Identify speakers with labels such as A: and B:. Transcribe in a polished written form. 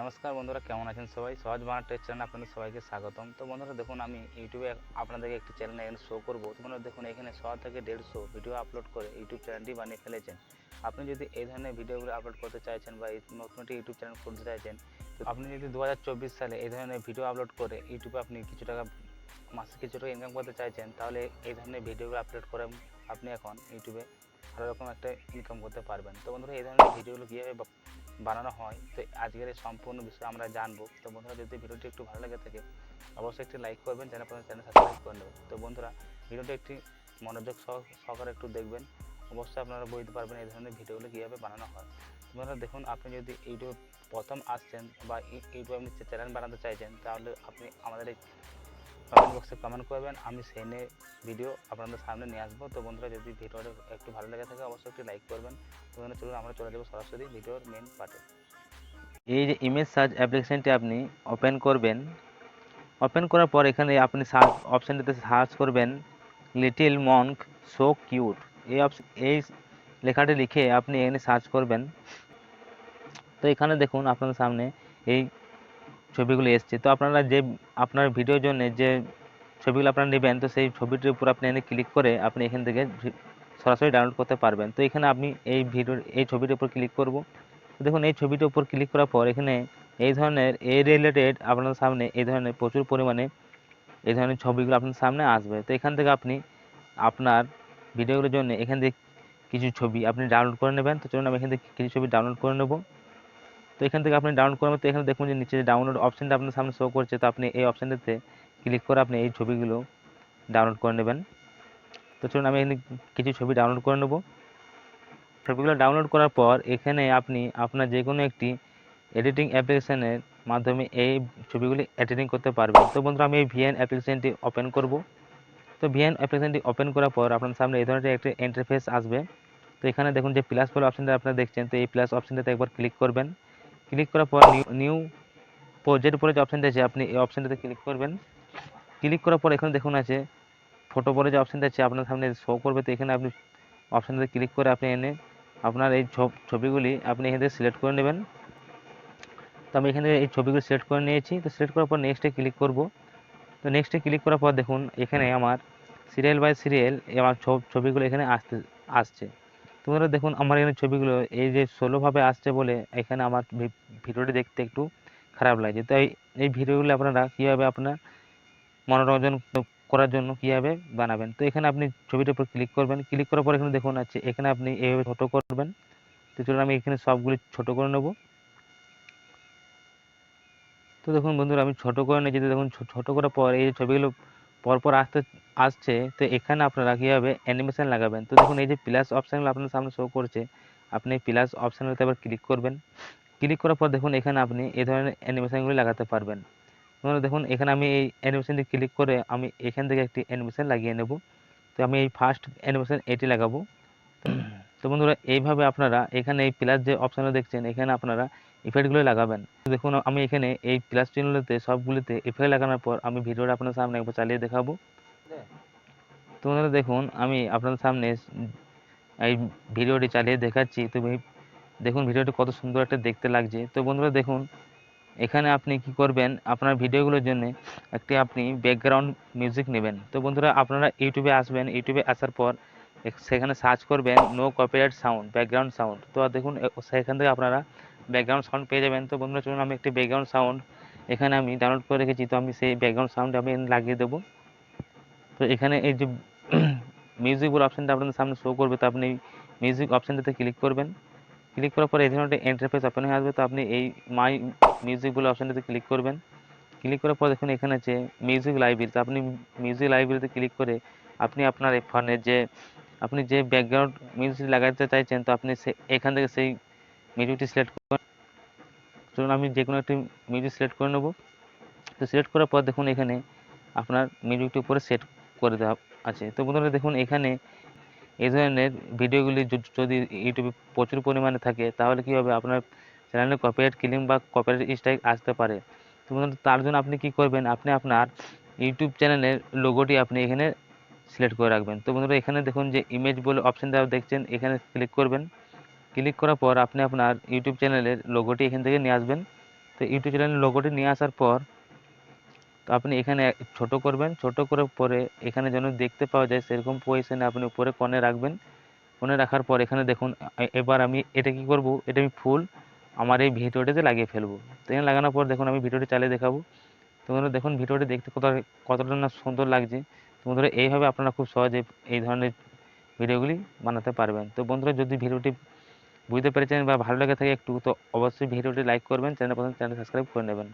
A: নমস্কার বন্ধুরা, কেমন আছেন সবাই? সহজ বাংলা টেক চ্যানেলে আপনাদের সবাইকে স্বাগতম। তো বন্ধুরা দেখুন, আমি ইউটিউবে আপনাদেরকে একটি চ্যানেল এখানে শো করব। তো বন্ধুরা দেখুন, এখানে 100 থেকে 150 ভিডিও আপলোড করে ইউটিউব চ্যানেলটি বানিয়ে ফেলেছেন। আপনি যদি এই ধরনের ভিডিওগুলো আপলোড করতে চাইছেন বা এই নতুন একটি ইউটিউব চ্যানেল খুলতে চাইছেন, তো আপনি যদি 2024 সালে এই ধরনের ভিডিও আপলোড করে ইউটিউবে আপনি কিছু টাকা মাসে কিছু টাকা ইনকাম করতে চাইছেন, তাহলে এই ধরনের ভিডিওগুলো আপলোড করে আপনি এখন ইউটিউবে ভালো রকম একটা ইনকাম করতে পারবেন। তো বন্ধুরা এই ধরনের ভিডিওগুলো কীভাবে বানানো হয়, তো আজকের এই সম্পূর্ণ বিষয় আমরা জানবো। তো বন্ধুরা যদি ভিডিওটি একটু ভালো লেগে থাকে অবশ্যই একটি লাইক করবেন, চ্যানেল সাবস্ক্রাইব করে নেবেন। তো বন্ধুরা ভিডিওটি একটি মনোযোগ সহকারে একটু দেখবেন, অবশ্যই আপনারা বুঝতে পারবেন এই ধরনের ভিডিওগুলো কীভাবে বানানো হয়। বন্ধুরা দেখুন, আপনি যদি ইউটিউব প্রথম আসছেন বা ইউটিউবে আপনি চ্যানেল বানাতে চাইছেন, তাহলে আপনি আমাদের এই কমেন্ট বক্সে কমেন্ট করবেন, আমি সেই নিয়ে ভিডিও আপনাদের সামনে নিয়ে আসবো। তো বন্ধুরা যদি ভিডিওটা একটু ভালো লেগে থাকে অবশ্যই একটি লাইক করবেন। তো চলুন আমরা চলে যাবো সরাসরি ভিডিওর মেন পার্টে।
B: এই যে ইমেজ সার্চ অ্যাপ্লিকেশনটি আপনি ওপেন করবেন। ওপেন করার পর এখানে আপনি সার্চ অপশানটিতে সার্চ করবেন লিটিল মঙ্ক সো কিউট। এই লেখাটি লিখে আপনি এখানে সার্চ করবেন। তো এখানে দেখুন আপনাদের সামনে এই ছবিগুলো এসছে। তো আপনারা যে আপনার ভিডিওর জন্য যে ছবিগুলো আপনারা নেবেন, তো সেই ছবিটির উপর আপনি এখানে ক্লিক করে আপনি এখান থেকে সরাসরি ডাউনলোড করতে পারবেন। তো এখানে আমি এই ছবিটির উপর ক্লিক করব। দেখুন এই ছবিটির উপর ক্লিক করার পর এখানে এই রিলেটেড আপনাদের সামনে এই ধরনের প্রচুর পরিমাণে এই ধরনের ছবিগুলো আপনার সামনে আসবে। তো এখান থেকে আপনি আপনার ভিডিওগুলোর জন্য এখান থেকে কিছু ছবি আপনি ডাউনলোড করে নেবেন। তো চলুন আমি এখান থেকে কিছু ছবি ডাউনলোড করে নেব। তো এখান থেকে আপনি ডাউনলোড করবেন। তো এখানে দেখুন যে নিচে ডাউনলোড অপশানটা আপনার সামনে শো করছে। তো আপনি এই অপশানটাতে ক্লিক করে আপনি এই ছবিগুলো ডাউনলোড করে নেবেন। তো চলুন আমি এখানে কিছু ছবি ডাউনলোড করে নেব। ছবিগুলো ডাউনলোড করার পর এখানে আপনি আপনার যে কোনো একটি এডিটিং অ্যাপ্লিকেশনের মাধ্যমে এই ছবিগুলি এডিটিং করতে পারবেন। তো বন্ধুরা আমি এই ভিএন অ্যাপ্লিকেশনটি ওপেন করব। তো ভিএন অ্যাপ্লিকেশনটি ওপেন করার পর আপনার সামনে এই ধরনের একটি ইন্টারফেস আসবে। তো এখানে দেখুন যে প্লাস বলে অপশানটা আপনারা দেখছেন, তো এই প্লাস অপশানটাতে একবার ক্লিক করবেন। ক্লিক করার পর নিউ প্রজেক্ট উপরে যে অপশানটা আছে আপনি এই অপশানটাতে ক্লিক করবেন। ক্লিক করার পর এখানে দেখুন আছে ফটো বলে যে অপশানটা আছে আপনার সামনে শো করবে। তো এখানে আপনি অপশানটাতে ক্লিক করে আপনি এনে আপনার এই ছবিগুলি আপনি এখান থেকে সিলেক্ট করে নেবেন। তো আমি এখানে এই ছবিগুলো সিলেক্ট করে নিয়েছি। তো সিলেক্ট করার পর নেক্সটে ক্লিক করব। তো নেক্সটে ক্লিক করার পর দেখুন এখানে আমার সিরিয়াল বাই সিরিয়াল আমার ছবিগুলো এখানে আসছে। তোমরা দেখুন আমার এখানে ছবিগুলো এই যে 16ভাবে আসছে বলে এখানে আমার ভিডিওটি দেখতে একটু খারাপ লাগছে। তো এই ভিডিওগুলো আপনারা কীভাবে আপনার মনোরঞ্জন করার জন্য কীভাবে বানাবেন, তো এখানে আপনি ছবিটার উপর ক্লিক করবেন। ক্লিক করার পর এখানে দেখুন আছে এখানে আপনি এইভাবে ছোটো করবেন। তো চলুন আমি এখানে সবগুলি ছোটো করে নেব। তো দেখুন বন্ধুরা আমি ছোটো করে নিয়েছি। দেখুন ছোটো করার পর এই ছবিগুলো পরপর আসছে। তো এখানে আপনারা কীভাবে অ্যানিমেশন লাগাবেন, তো দেখুন এই যে প্লাস অপশানগুলো আপনার সামনে শো করছে, আপনি প্লাস অপশানগুলোতে আবার ক্লিক করবেন। ক্লিক করার পর দেখুন এখানে আপনি এই ধরনের অ্যানিমেশনগুলি লাগাতে পারবেন। দেখুন এখানে আমি এই অ্যানিমেশনটি ক্লিক করে আমি এখান থেকে একটি অ্যানিমেশন লাগিয়ে নেব। তো আমি এই ফার্স্ট অ্যানিমেশন এটি লাগাবো। তো বন্ধুরা এইভাবে আপনারা এখানে এই প্লাস যে অপশানটা দেখছেন এখানে আপনারা ইফেক্টগুলো লাগাবেন। দেখুন আমি এখানে এই প্লাস চিহ্নগুলোতে সবগুলিতে ইফেক্ট লাগানোর পর আমি ভিডিওটা আপনার সামনে একবার চালিয়ে দেখাবো। তো বন্ধুরা দেখুন আমি আপনাদের সামনে এই ভিডিওটি চালিয়ে দেখাচ্ছি। তো দেখুন ভিডিওটি কত সুন্দর একটা দেখতে লাগছে। তো বন্ধুরা দেখুন এখানে আপনি কি করবেন, আপনার ভিডিওগুলোর জন্য একটি আপনি ব্যাকগ্রাউন্ড মিউজিক নেবেন। তো বন্ধুরা আপনারা ইউটিউবে আসবেন, ইউটিউবে আসার পর সেখানে সার্চ করবেন no copyright sound background sound. তো দেখুন সেখান থেকে আপনারা ব্যাকগ্রাউন্ড সাউন্ড পেয়ে যাবেন। তো বন্ধুরা চলুন আমি একটি ব্যাকগ্রাউন্ড সাউন্ড এখানে আমি ডাউনলোড করে রেখেছি। তো আমি সেই ব্যাকগ্রাউন্ড সাউন্ড আমি লাগিয়ে দেবো। তো এখানে এই যে মিউজিক বলে অপশানটা আপনাদের সামনে শো করবে, তো আপনি মিউজিক অপশানটাতে ক্লিক করবেন। ক্লিক করার পর এই ধরনের একটা ইন্টারফেস ওপেন হয়ে আসবে। তো আপনি এই মাই মিউজিক বলে অপশানটাতে ক্লিক করবেন। ক্লিক করার পর দেখুন এখানে আছে মিউজিক লাইব্রেরি। তো আপনি মিউজিক লাইব্রেরিতে ক্লিক করে আপনি আপনার এই ফোনে যে আপনি যে ব্যাকগ্রাউন্ড মিউজিক লাগাতে চাইছেন, তো আপনি এখান থেকে সেই মিউজিকটি সিলেক্ট করবেন। চলুন আমি যে কোনো একটি মিউজিক সিলেক্ট করে নেব। তো সিলেক্ট করার পর দেখুন এখানে আপনার মিউজিকটি উপরে সেট করে দেওয়া আছে। তো বন্ধুরা দেখুন এখানে এই ধরনের ভিডিওগুলি যদি ইউটিউবে প্রচুর পরিমাণে থাকে তাহলে কী হবে, আপনার চ্যানেলে কপিরাইট ক্লেম বা কপিরাইট স্ট্রাইক আসতে পারে। তো বন্ধুরা তার জন্য আপনি কী করবেন, আপনি আপনার ইউটিউব চ্যানেলের লোগোটি আপনি এখানে সিলেক্ট করে রাখবেন। তো বন্ধুরা এখানে দেখুন যে ইমেজ বলে অপশানটা দেখছেন, এখানে ক্লিক করবেন। ক্লিক করার পর আপনি আপনার ইউটিউব চ্যানেলের লোগোটি এখান থেকে নিয়ে আসবেন। তো তো ইউটিউব চ্যানেলের লোগোটি নিয়ে আসার পর তো আপনি এখানে ছোট করবেন, ছোট করে পরে এখানে যেন দেখতে পাওয়া যায় সেরকম পজিশনে আপনি উপরে কোণে রাখবেন। কোণে রাখার পর এখানে দেখুন এবার আমি এটা কি করব, এটা আমি ফুল আমার এই ভিডিওটিতে লাগিয়ে ফেলবো। তো এখানে লাগানোর পর দেখুন আমি ভিডিওটি চালিয়ে দেখাবো। তো বন্ধুরা দেখুন ভিডিওটি দেখতে কতটা না সুন্দর লাগছে। তো বন্ধুরা এইভাবে আপনারা খুব সহজে এই ধরনের ভিডিওগুলি বানাতে পারবেন। তো বন্ধুরা যদি ভিডিওটি বুঝতে পেরেছেন বা ভালো লেগে থাকে একটু, তো অবশ্যই ভিডিওটি লাইক করবেন, চ্যানেল সাবস্ক্রাইব করে নেবেন।